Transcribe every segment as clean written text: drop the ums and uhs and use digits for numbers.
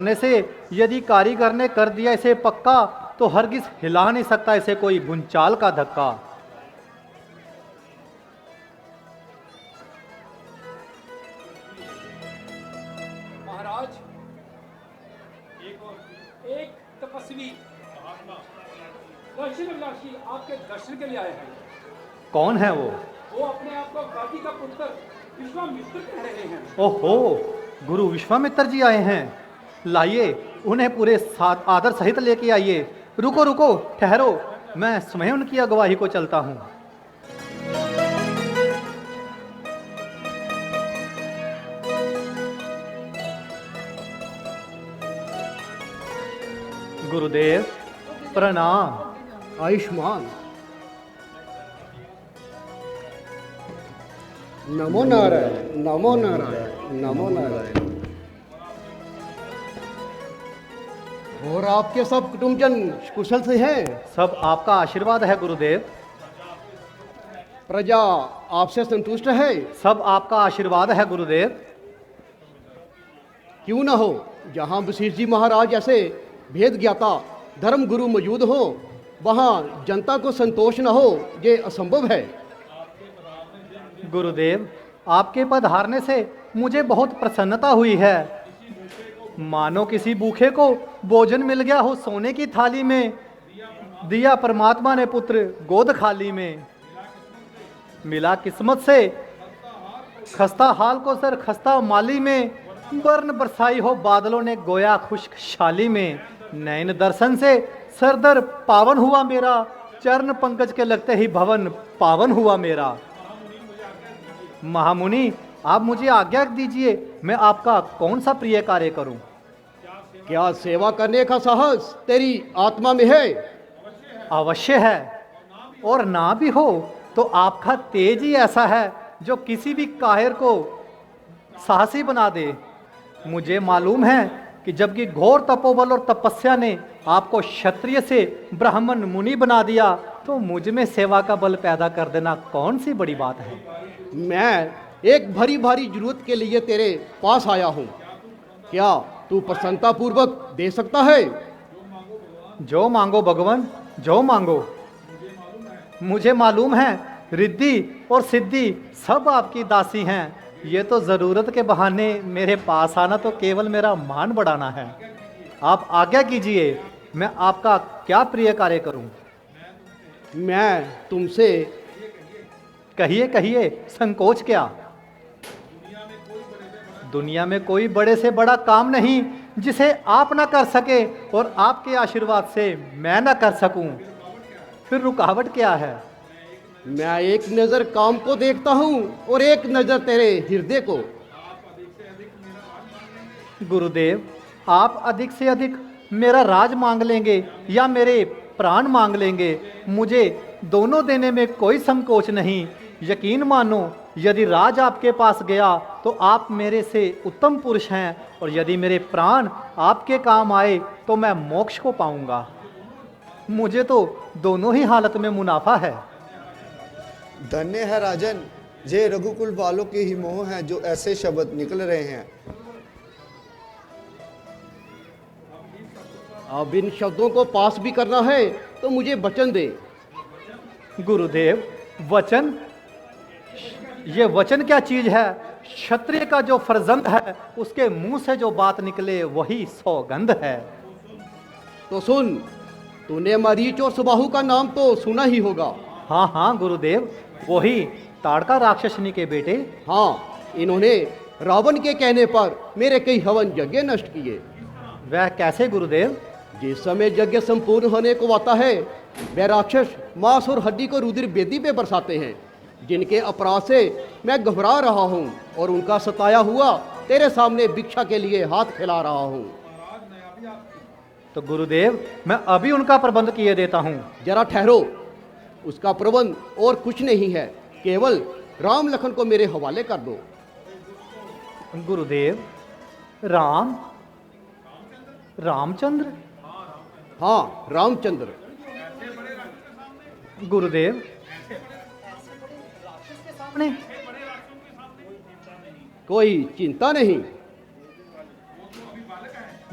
करने से यदि कारीगर ने कर दिया इसे पक्का, तो हरगिज हिला नहीं सकता इसे कोई भूचाल का धक्का। महाराज, एक तपस्वी दर्शनभिलाषी आपके दर्शन के लिए आए हैं। कौन है वो? वो अपने आप को गादी का पुत्र विश्वामित्र कह रहे हैं। ओहो, गुरु विश्वामित्र जी आए हैं। लाइए, उन्हें पूरे साथ आदर सहित लेके आइए। रुको रुको, ठहरो, मैं स्वयं उनकी अगुवाई को चलता हूँ। गुरुदेव प्रणाम। आयुष्मान। नमो नारायण, नमो नारायण, नमो नारायण। और आपके सब कुटुंबजन कुशल से हैं? सब आपका आशीर्वाद है गुरुदेव। प्रजा आपसे संतुष्ट है? सब आपका आशीर्वाद है गुरुदेव। क्यों न हो, जहाँ वशिष्ठ जी महाराज ऐसे भेद ज्ञाता धर्म गुरु मौजूद हो, वहाँ जनता को संतोष न हो, ये असंभव है। गुरुदेव, आपके पधारने से मुझे बहुत प्रसन्नता हुई है। मानो किसी भूखे को भोजन मिल गया हो सोने की थाली में, दिया परमात्मा ने पुत्र गोद खाली में। मिला किस्मत से खस्ता हाल को सर खस्ता माली में, वर्ण बरसाई हो बादलों ने गोया खुश्क शाली में। नयन दर्शन से सरदर पावन हुआ मेरा, चरण पंकज के लगते ही भवन पावन हुआ मेरा। महामुनि, आप मुझे आज्ञा दीजिए, मैं आपका कौन सा प्रिय कार्य करूं? क्या सेवा करने का साहस तेरी आत्मा में है? अवश्य है, और ना भी हो तो आपका तेज ही ऐसा है जो किसी भी कायर को साहसी बना दे। मुझे मालूम है कि जबकि घोर तपोबल और तपस्या ने आपको क्षत्रिय से ब्राह्मण मुनि बना दिया, तो मुझ में सेवा का बल पैदा कर देना कौन सी बड़ी बात है। मैं एक भरी भारी जरूरत के लिए तेरे पास आया हूँ। क्या तू प्रसन्नता पूर्वक दे सकता है? जो मांगो भगवान, जो मांगो। मुझे मालूम है रिद्धि और सिद्धि सब आपकी दासी हैं। ये तो जरूरत के बहाने मेरे पास आना तो केवल मेरा मान बढ़ाना है। आप आज्ञा कीजिए, मैं आपका क्या प्रिय कार्य करूं? मैं तुमसे कहिए कहिए, संकोच क्या? दुनिया में कोई बड़े से बड़ा काम नहीं जिसे आप ना कर सके और आपके आशीर्वाद से मैं ना कर सकूं। फिर रुकावट क्या है? मैं एक नज़र काम को देखता हूँ और एक नज़र तेरे हृदय को। गुरुदेव, आप अधिक से अधिक मेरा राज मांग लेंगे या मेरे प्राण मांग लेंगे, मुझे दोनों देने में कोई संकोच नहीं। यकीन मानो, यदि राज आपके पास गया तो आप मेरे से उत्तम पुरुष हैं, और यदि मेरे प्राण आपके काम आए तो मैं मोक्ष को पाऊंगा। मुझे तो दोनों ही हालत में मुनाफा है। धन्य है राजन, जे रघुकुल वालों के ही मोह हैं जो ऐसे शब्द निकल रहे हैं। अब इन शब्दों को पास भी करना है तो मुझे वचन दे। गुरुदेव, वचन? ये वचन क्या चीज है? क्षत्रिय का जो फर्जंद है उसके मुंह से जो बात निकले वही सौगंध है। तो सुन, तूने मरीच और सुबाहु का नाम तो सुना ही होगा। हाँ हाँ गुरुदेव, वही ताड़का राक्षसनी के बेटे। हाँ, इन्होंने रावण के कहने पर मेरे कई हवन यज्ञ नष्ट किए। वह कैसे गुरुदेव? जिस समय यज्ञ संपूर्ण होने को आता है, वह राक्षस मांस और हड्डी को रुधिर बेदी पे बरसाते हैं, जिनके अपराध से मैं घबरा रहा हूँ और उनका सताया हुआ तेरे सामने भिक्षा के लिए हाथ फैला रहा हूँ। तो गुरुदेव, मैं अभी उनका प्रबंध किए देता हूँ। जरा ठहरो, उसका प्रबंध और कुछ नहीं है, केवल राम लखन को मेरे हवाले कर दो। गुरुदेव, राम? रामचंद्र? हाँ, रामचंद्र। गुरुदेव, सामने कोई चिंता नहीं।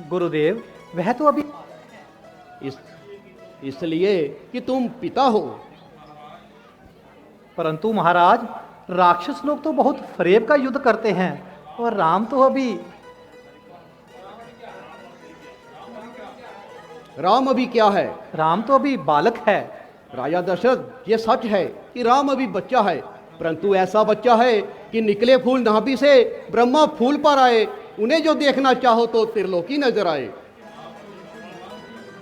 गुरुदेव, वह तो अभी इसलिए कि तुम पिता हो। परंतु महाराज, राक्षस लोग तो बहुत फरेब का युद्ध करते हैं और राम तो अभी राम अभी क्या है? राम तो अभी बालक है। राजा दशरथ, ये सच है कि राम अभी बच्चा है, परंतु ऐसा बच्चा है कि निकले फूल नाभि से ब्रह्मा फूल पर आए। उन्हें जो देखना चाहो तो त्रिलोकी नजर आए।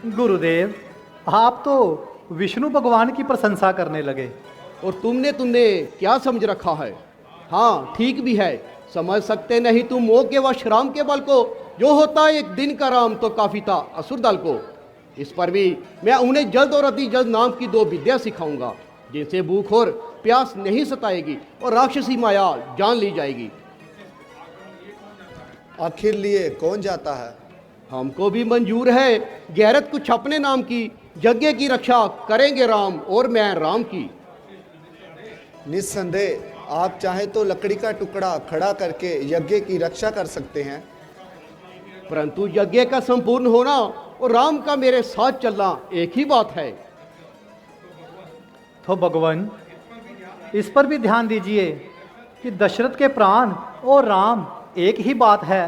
गुरुदेव, आप तो विष्णु भगवान की प्रशंसा करने लगे। और तुमने क्या समझ रखा है? हाँ, ठीक भी है, समझ सकते नहीं तुम मोह के वश राम के बल को। जो होता एक दिन का राम तो काफी था असुर दल को। इस पर भी मैं उन्हें जल्द और अति जल्द नाम की 2 विद्या सिखाऊंगा, जिनसे भूख और प्यास नहीं सताएगी और राक्षसी माया जान ली जाएगी। आखिर लिए कौन जाता है? हमको भी मंजूर है, गैरत कुछ अपने नाम की। यज्ञ की रक्षा करेंगे राम और मैं राम की। निस्संदेह आप चाहे तो लकड़ी का टुकड़ा खड़ा करके यज्ञ की रक्षा कर सकते हैं, परंतु यज्ञ का संपूर्ण होना और राम का मेरे साथ चलना एक ही बात है। तो भगवान, इस पर भी ध्यान दीजिए कि दशरथ के प्राण और राम एक ही बात है।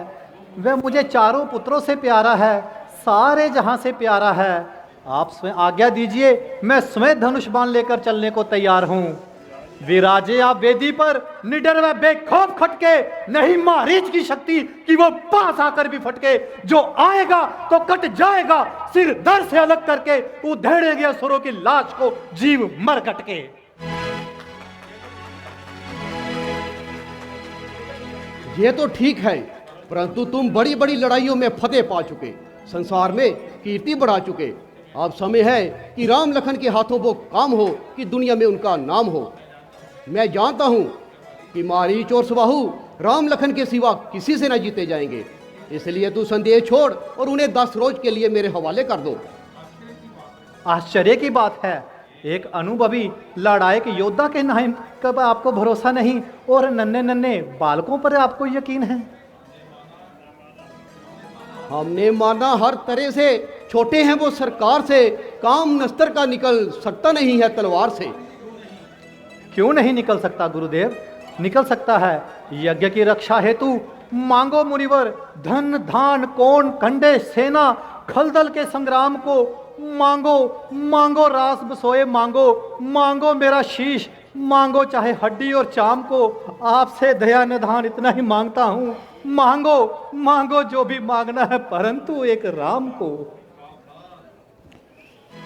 वह मुझे चारों पुत्रों से प्यारा है, सारे जहां से प्यारा है। आप स्वयं आज्ञा दीजिए, मैं स्वयं धनुष बाण लेकर चलने को तैयार हूं। विराजे आप वेदी पर निडर व बेखौफ खटके, नहीं मारीच की शक्ति कि वो पास आकर भी फटके। जो आएगा तो कट जाएगा, सिर दर से अलग करके उधेड़ेंगे असुरों की लाश को जीव मर कटके। ये तो ठीक है, परंतु तुम बड़ी बड़ी लड़ाइयों में फतेह पा चुके, संसार में कीर्ति बढ़ा चुके। अब समय है कि राम लखन के हाथों वो काम हो कि दुनिया में उनका नाम हो। मैं जानता हूं कि मारीच और सुबाहु राम लखन के सिवा किसी से न जीते जाएंगे, इसलिए तू संदेह छोड़ और उन्हें 10 रोज के लिए मेरे हवाले कर दो। आश्चर्य की बात है, एक अनुभवी लड़ायक योद्धा के नाम कब आपको भरोसा नहीं और नन्हे नन्हे बालकों पर आपको यकीन है। हमने माना हर तरह से, छोटे हैं वो सरकार से, काम नस्तर का निकल सकता नहीं है तलवार से। क्यों नहीं निकल सकता गुरुदेव? निकल सकता है। यज्ञ की रक्षा हेतु मांगो मुनिवर, धन धान कोण खंडे सेना, खलदल के संग्राम को मांगो। मांगो रास बसोए मांगो, मांगो मेरा शीश, मांगो चाहे हड्डी और चाम को। आपसे दया निधान इतना ही मांगता हूं, मांगो मांगो जो भी मांगना है, परंतु एक राम को।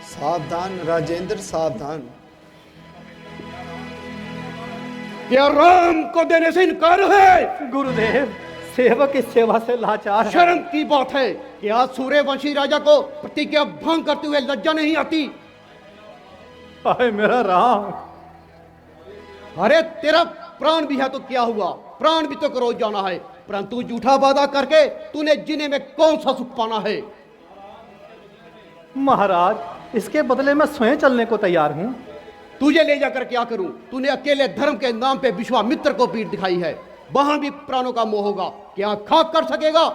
सावधान राजेंद्र सावधान। क्या राम को देने से इनकार है? गुरुदेव, सेवक इस सेवा से लाचार है। शर्म की बात है कि आज सूर्यवंशी राजा को प्रतिज्ञा भंग करते हुए लज्जा नहीं आती। हाय मेरा राम। अरे तेरा प्राण भी है तो क्या हुआ, प्राण भी तो करो जाना है, परंतु झूठा वादा करके तूने जीने में कौन सा सुख पाना है? महाराज, इसके बदले मैं स्वयं चलने को तैयार हूं। तुझे ले जाकर क्या करूं? तूने अकेले धर्म के नाम पे विश्वामित्र को पीठ दिखाई है, वहां भी प्राणों का मोह होगा, क्या खाक कर सकेगा?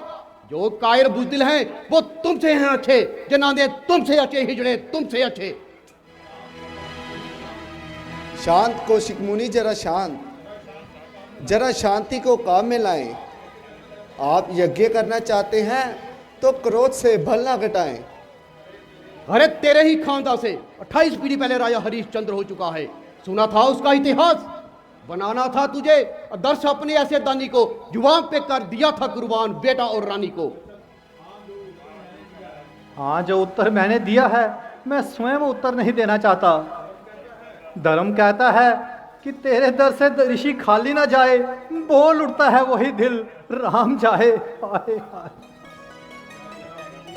जो कायर बुजदिल हैं वो तुमसे हैं अच्छे, जनाने तुमसे अच्छे, हिजड़े तुमसे अच्छे। शांत कौशिक मुनि, जरा शांत, जरा शांति को काम में लाएं। आप यज्ञ करना चाहते हैं तो क्रोध से भल ना घटाएं। अरे तेरे ही खानदान से 28 पीढ़ी पहले राजा हरिश्चंद्र हो चुका है, सुना था उसका इतिहास। बनाना था तुझे आदर्श अपने ऐसे दानी को, जुबान पे कर दिया था कुर्बान बेटा और रानी को। हाँ, जो उत्तर मैंने दिया है मैं स्वयं उत्तर नहीं देना चाहता। धर्म कहता है कि तेरे दर से ऋषि खाली ना जाए, बोल उठता है वही दिल, राम जाए। हाय हाय।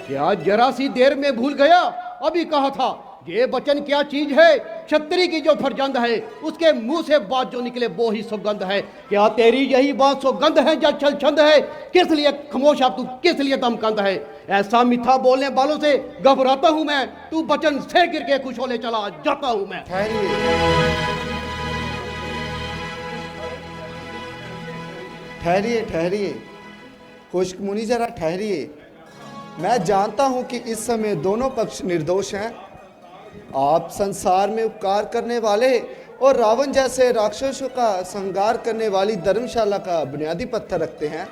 क्या जरा सी देर में भूल गया? अभी कहा था ये वचन क्या चीज है? क्षत्रिय की जो फरजंद है उसके मुंह से बात जो निकले वो ही सुगंध है। क्या तेरी यही बात सुगंध है या छल छंद है? किस लिए खामोश आप, तू किस लिए दमकंद है? ऐसा मीठा बोलने वालों से घबराता हूं मैं, तू वचन से गिर के खुश होने चला जाता हूं मैं। ठहरिए ठहरिए कौशिक मुनि, जरा ठहरिए। मैं जानता हूं कि इस समय दोनों पक्ष निर्दोष हैं। आप संसार में उपकार करने वाले और रावण जैसे राक्षसों का संहार करने वाली धर्मशाला का बुनियादी पत्थर रखते हैं,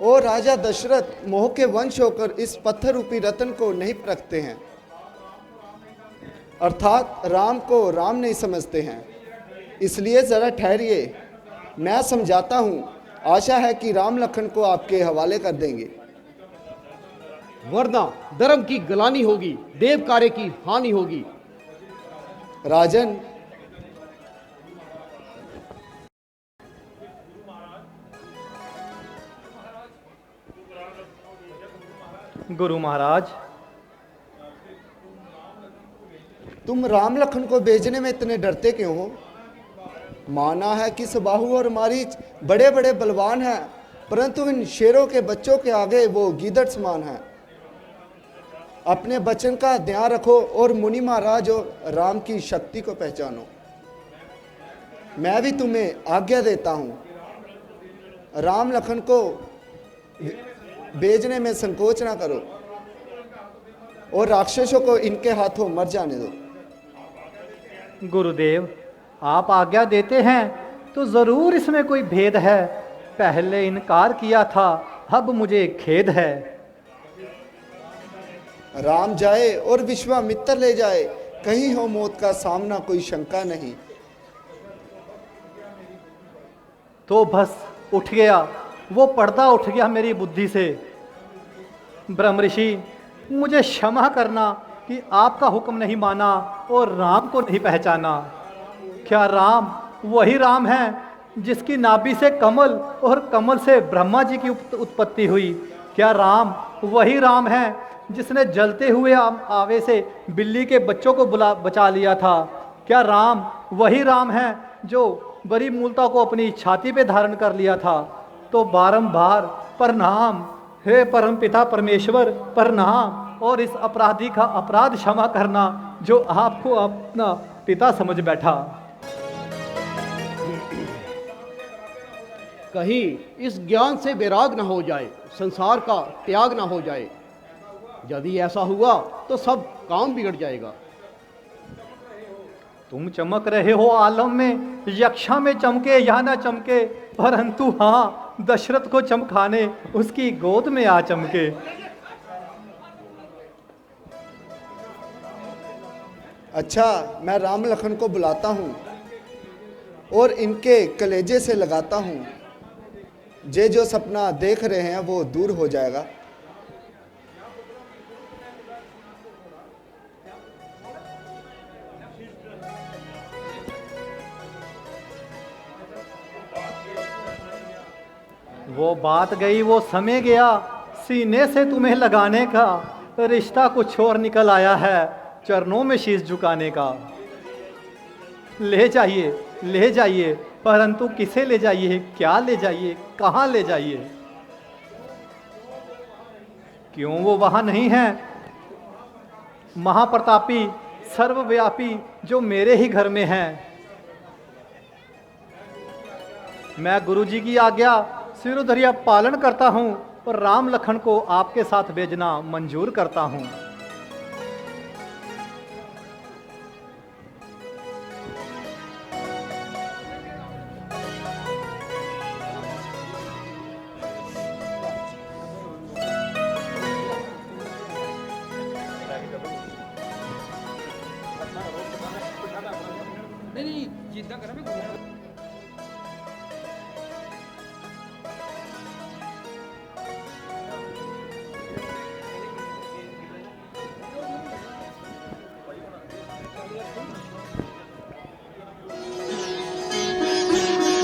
और राजा दशरथ मोह के वंश होकर इस पत्थर रूपी रत्न को नहीं परखते हैं, अर्थात राम को राम नहीं समझते हैं। इसलिए ज़रा ठहरिए, मैं समझाता हूँ। आशा है कि राम लखन को आपके हवाले कर देंगे, वरना धर्म की गलानी होगी, देव कार्य की हानि होगी। राजन। गुरु महाराज, तुम राम लखन को भेजने में इतने डरते क्यों हो? माना है कि सुबाहु और मारीच बड़े बड़े बलवान हैं, परंतु इन शेरों के बच्चों के आगे वो गीदड़ समान हैं। अपने वचन का ध्यान रखो और मुनि महाराज और राम की शक्ति को पहचानो। मैं भी तुम्हें आज्ञा देता हूँ, राम लखन को भेजने में संकोच ना करो और राक्षसों को इनके हाथों मर जाने दो। गुरुदेव, आप आज्ञा देते हैं तो जरूर इसमें कोई भेद है। पहले इनकार किया था, अब मुझे खेद है। राम जाए और विश्वामित्र ले जाए, कहीं हो मौत का सामना कोई शंका नहीं। तो बस उठ गया, वो पर्दा उठ गया मेरी बुद्धि से। ब्रह्म ऋषि, मुझे क्षमा करना कि आपका हुक्म नहीं माना और राम को नहीं पहचाना। क्या राम वही राम है जिसकी नाभि से कमल और कमल से ब्रह्मा जी की उत्पत्ति हुई? क्या राम वही राम है जिसने जलते हुए आवे से बिल्ली के बच्चों को बचा लिया था? क्या राम वही राम है जो बड़ी मूलता को अपनी छाती पे धारण कर लिया था? तो बारंबार प्रणाम, हे परम पिता परमेश्वर, प्रणाम। और इस अपराधी का अपराध क्षमा करना जो आपको अपना पिता समझ बैठा। कहीं इस ज्ञान से वैराग न हो जाए, संसार का त्याग न हो जाए। यदि ऐसा हुआ तो सब काम बिगड़ जाएगा। तुम चमक रहे हो आलम में, यक्षा में चमके या ना चमके, परंतु हाँ, दशरथ को चमकाने उसकी गोद में आ चमके। अच्छा, मैं राम लखन को बुलाता हूँ और इनके कलेजे से लगाता हूँ। जे जो सपना देख रहे हैं वो दूर हो जाएगा। वो बात गई, वो समय गया, सीने से तुम्हें लगाने का। रिश्ता कुछ और निकल आया है, चरणों में शीश झुकाने का। ले जाइए, ले जाइए, परंतु किसे ले जाइए, क्या ले जाइए, कहाँ ले जाइए? क्यों वो वहां नहीं है? महाप्रतापी, सर्वव्यापी जो मेरे ही घर में है। मैं गुरुजी की आज्ञा सिरोधर्या पालन करता हूं और राम लखन को आपके साथ भेजना मंजूर करता हूं। नहीं, जिद्दा करा मैं।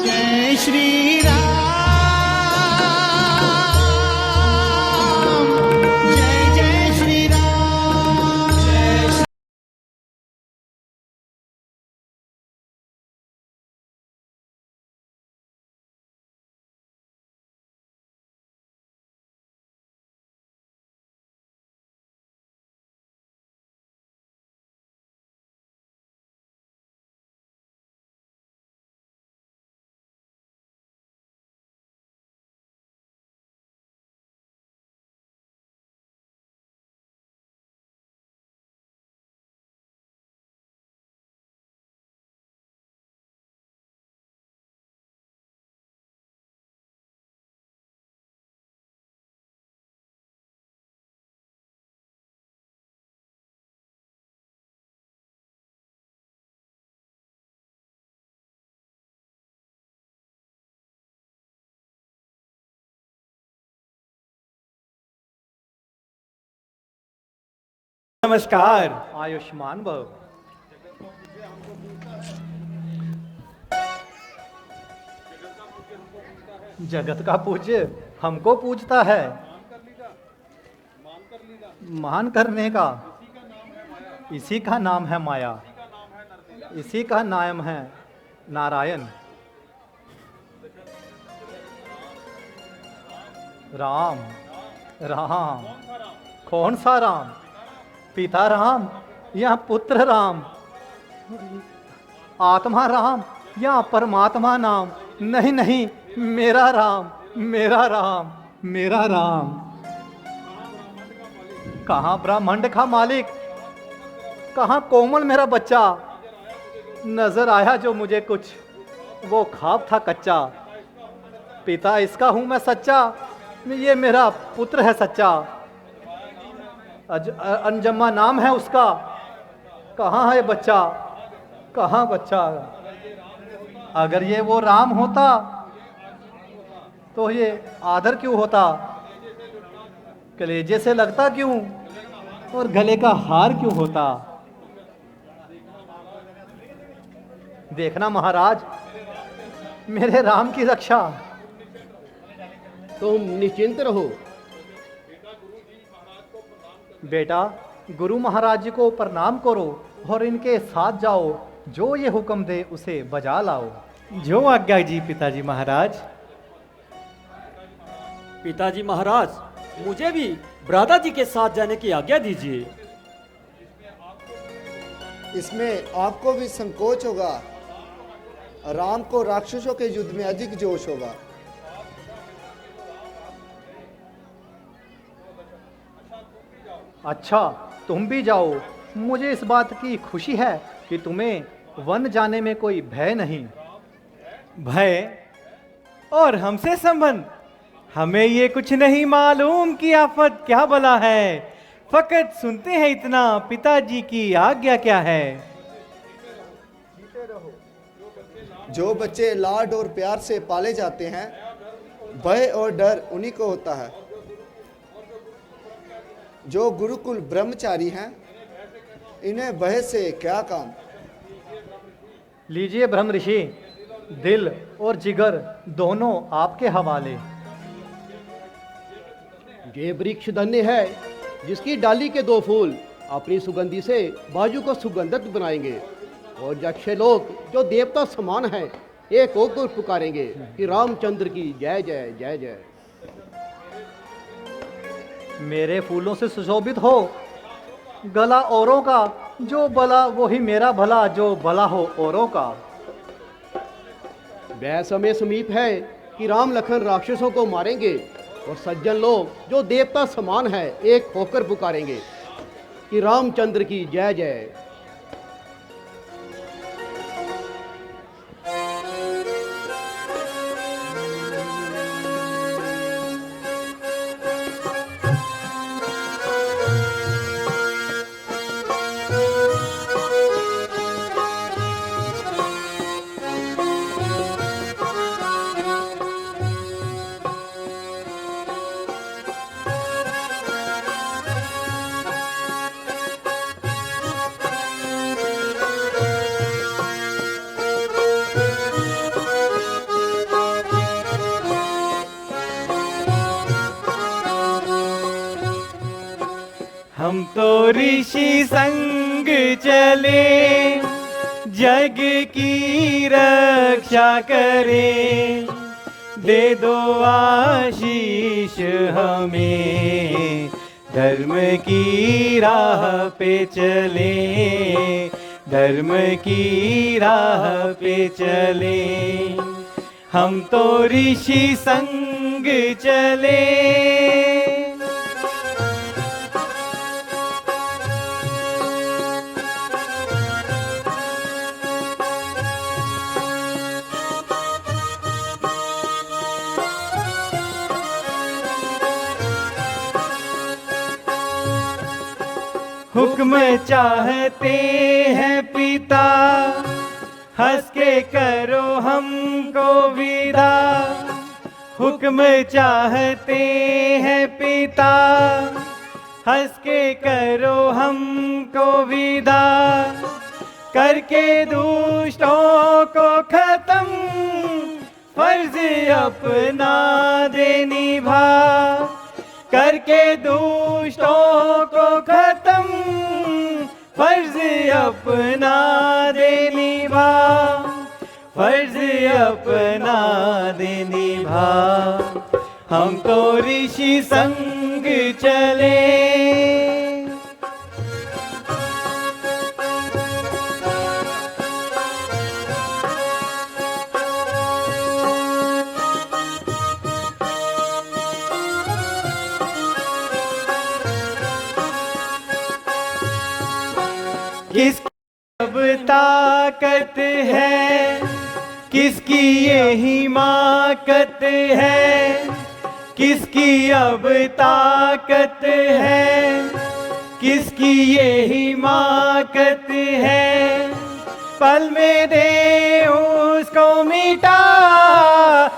जय श्री राम। नमस्कार। आयुष्मान भव। जगत का पूज्य हमको पूजता है। मान करने का इसी का नाम है माया, इसी का नाम है नारायण। राम राम, कौन सा राम? पिता राम या पुत्र राम? आत्मा राम या परमात्मा नाम? नहीं नहीं, मेरा राम, मेरा राम, मेरा राम। कहाँ ब्रह्मांड का मालिक, कहाँ कोमल मेरा बच्चा? नजर आया जो मुझे कुछ, वो ख्वाब था कच्चा। पिता इसका हूं मैं सच्चा, ये मेरा पुत्र है सच्चा। अंजम्मा नाम है उसका, कहाँ है बच्चा, कहाँ बच्चा? अगर ये वो राम होता तो ये आदर क्यों होता? कलेजे से लगता क्यों और गले का हार क्यों होता? देखना महाराज, मेरे राम की रक्षा। तुम निश्चिंत रहो। बेटा, गुरु महाराज जी को प्रणाम करो और इनके साथ जाओ। जो ये हुक्म दे उसे बजा लाओ। जो आज्ञा जी पिताजी महाराज। पिताजी महाराज, मुझे भी ब्रादा जी के साथ जाने की आज्ञा दीजिए। इसमें आपको भी संकोच होगा। राम को राक्षसों के युद्ध में अधिक जोश होगा। अच्छा, तुम भी जाओ। मुझे इस बात की खुशी है कि तुम्हें वन जाने में कोई भय नहीं। भय और हमसे संबंध? हमें ये कुछ नहीं मालूम कि आफत क्या बला है। फकत सुनते हैं इतना, पिताजी की आज्ञा क्या है। जो बच्चे लाड और प्यार से पाले जाते हैं, भय और डर उन्हीं को होता है। जो गुरुकुल ब्रह्मचारी हैं, इन्हें भय से क्या काम। लीजिए ब्रह्म ऋषि, दिल और जिगर दोनों आपके हवाले। ये वृक्ष धन्य है जिसकी डाली के 2 फूल अपनी सुगंधि से बाजू को सुगंधित बनाएंगे। और यक्ष लोग जो देवता समान हैं, एक होकर पुकारेंगे कि रामचंद्र की जय जय जय जय। मेरे फूलों से सुशोभित हो गला औरों का, जो भला वही मेरा भला, जो भला हो औरों का। वह समय समीप है कि राम लखन राक्षसों को मारेंगे और सज्जन लोग जो देवता समान है, एक होकर पुकारेंगे कि रामचंद्र की जय जय। हम तो ऋषि संग चले, जग की रक्षा करें। दे दो आशीष हमें, धर्म की राह पे चले, धर्म की राह पे चले। हम तो ऋषि संग चले। हुक्म चाहते हैं पिता, हंस के करो हमको विदा। हुक्म चाहते हैं पिता, हंस के करो हमको विदा, करके दुष्टों को खत्म, फर्ज अपना दे निभा, करके दुष्टों को खत्म, फर्ज अपना दे निभा, फर्ज अपना दे निभा। हम तो ऋषि संग चले, किसकी अब ताकत है, किसकी ये हिमाकत है, किसकी अब ताकत है, किसकी ये हिमाकत है, पल में दे उसको मिटा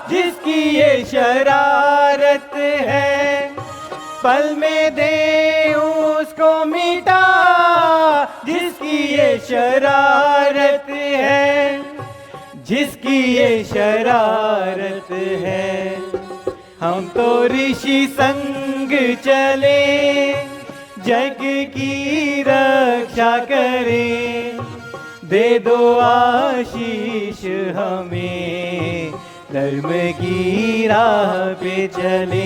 जिसकी ये शरारत है, पल में दे उसको मिटा जिसकी ये शरारत है, जिसकी ये शरारत है। हम तो ऋषि संग चले, जग की रक्षा करें, दे दो आशीष हमें, धर्म की राह पे चले,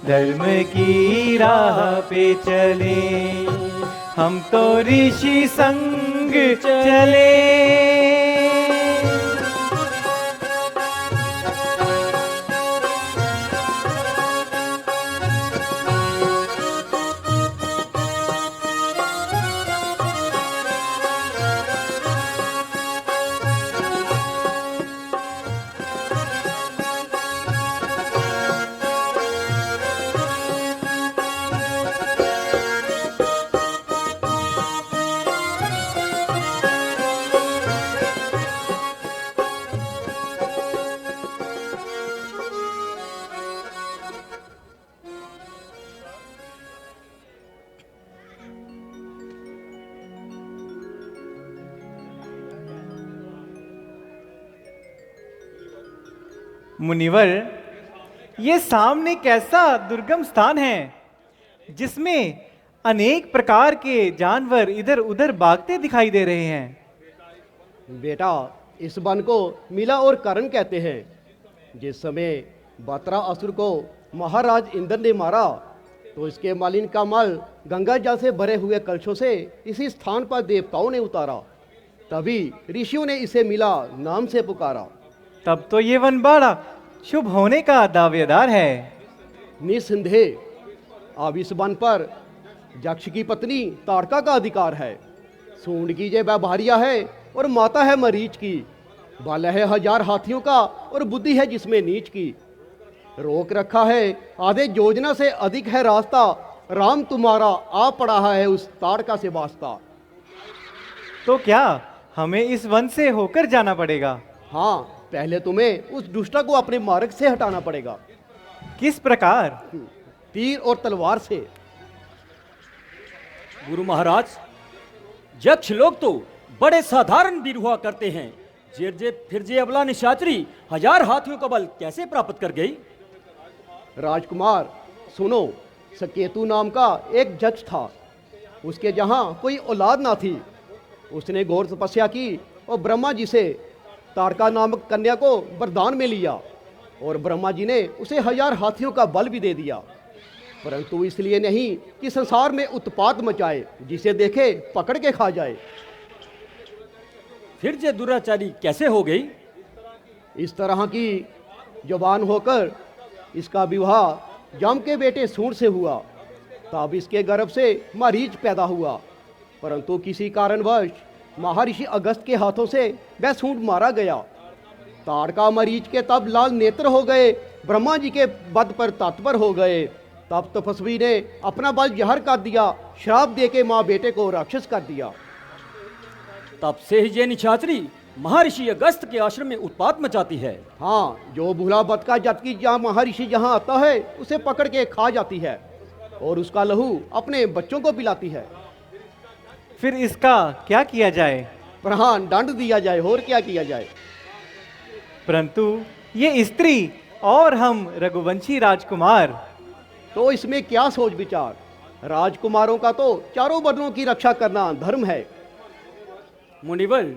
धर्म की राह पे चले। हम तो ऋषि संग चले। मुनिवर, ये सामने कैसा दुर्गम स्थान है जिसमें अनेक प्रकार के जानवर इधर उधर भागते दिखाई दे रहे हैं। बेटा, इस वन को मिला और करण कहते हैं। जिस समय बत्रा असुर को महाराज इंद्र ने मारा तो इसके मालिन का मल गंगा जल से भरे हुए कलशों से इसी स्थान पर देवताओं ने उतारा। तभी ऋषियों ने इसे मिला नाम से पुकारा। तब तो ये वन बड़ा शुभ होने का दावेदार है। निस्संदेह अब इस वन पर यक्ष की पत्नी ताड़का का अधिकार है। सूंड की जय बाहरिया है और माता है मरीच की। बल है 1000 हाथियों का और बुद्धि है जिसमें नीच की। रोक रखा है आधे योजना से अधिक है रास्ता। राम तुम्हारा आ पड़ा है उस ताड़का से वास्ता। तो क्या हमें इस वन से होकर जाना पड़ेगा? हाँ, पहले तुम्हें उस दुष्टा को अपने मार्ग से हटाना पड़ेगा। किस प्रकार? तीर और तलवार से। गुरु महाराज, यक्ष लोग तो बड़े साधारण वीर हुआ करते हैं। फिर जे अबला निशाचरी 1000 हाथियों का बल कैसे प्राप्त कर गई? राजकुमार सुनो, सकेतु नाम का एक जज था। उसके जहाँ कोई औलाद ना थी। उसने घोर तपस्या की और ब्रह्मा जी से ताड़का नामक कन्या को वरदान में लिया और ब्रह्मा जी ने उसे 1000 हाथियों का बल भी दे दिया, परंतु इसलिए नहीं कि संसार में उत्पात मचाए, जिसे देखे पकड़ के खा जाए। फिर जे दुराचारी कैसे हो गई? इस तरह की जवान होकर इसका विवाह जम के बेटे सूंड से हुआ। तब इसके गर्भ से मरीच पैदा हुआ, परंतु किसी कारणवश महर्षि अगस्त के हाथों से वह सूंड मारा गया। ताड़का मरीच के तब लाल नेत्र हो गए, ब्रह्मा जी के वध पर तत्पर हो गए। तब तपस्वी ने अपना बल जहर कर दिया, श्राप देके माँ बेटे को राक्षस कर दिया। तब से ही ये निशाचरी महर्षि अगस्त के आश्रम में उत्पात मचाती है। हाँ, जो भूला बतका जबकि जहाँ महर्षि जहाँ आता है उसे पकड़ के खा जाती है और उसका लहू अपने बच्चों को पिलाती है। फिर इसका क्या किया जाए? प्रहान दंड दिया जाए, और क्या किया जाए। परंतु ये स्त्री और हम रघुवंशी राजकुमार। तो इसमें क्या सोच विचार? राजकुमारों का तो चारों वर्णों की रक्षा करना धर्म है। मुनिवर,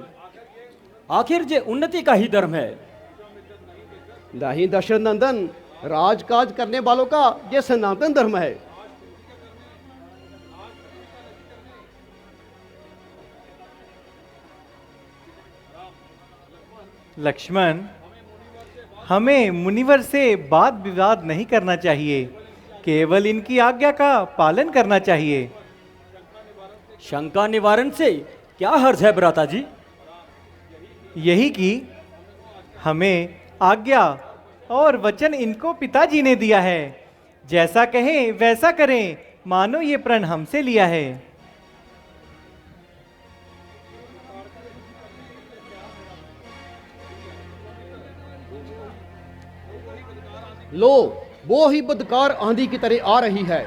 आखिर जे उन्नति का ही धर्म है। नहीं दशरथ नंदन, राजकाज करने वालों का ये सनातन धर्म है। लक्ष्मण, हमें मुनिवर से वाद विवाद नहीं करना चाहिए, केवल इनकी आज्ञा का पालन करना चाहिए। शंका निवारण से क्या हर्ज है भ्राता जी? यही कि हमें आज्ञा और वचन इनको पिताजी ने दिया है, जैसा कहें वैसा करें, मानो ये प्रण हमसे लिया है। लो, वो ही बदकार आंधी की तरह आ रही है।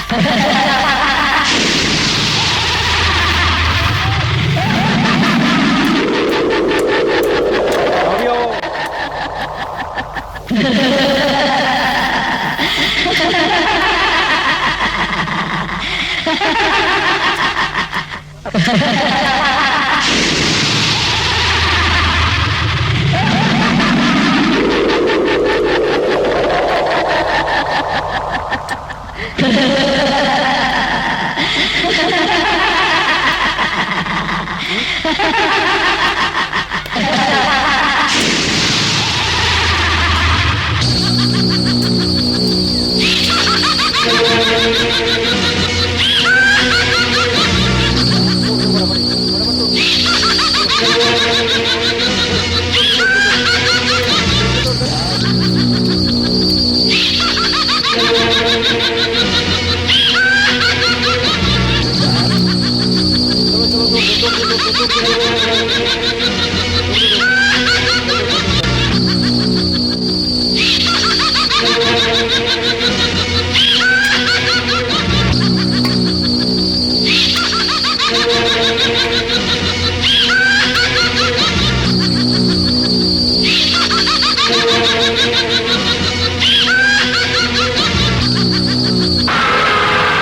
Ha ha ha ha! Ha ha ha ha!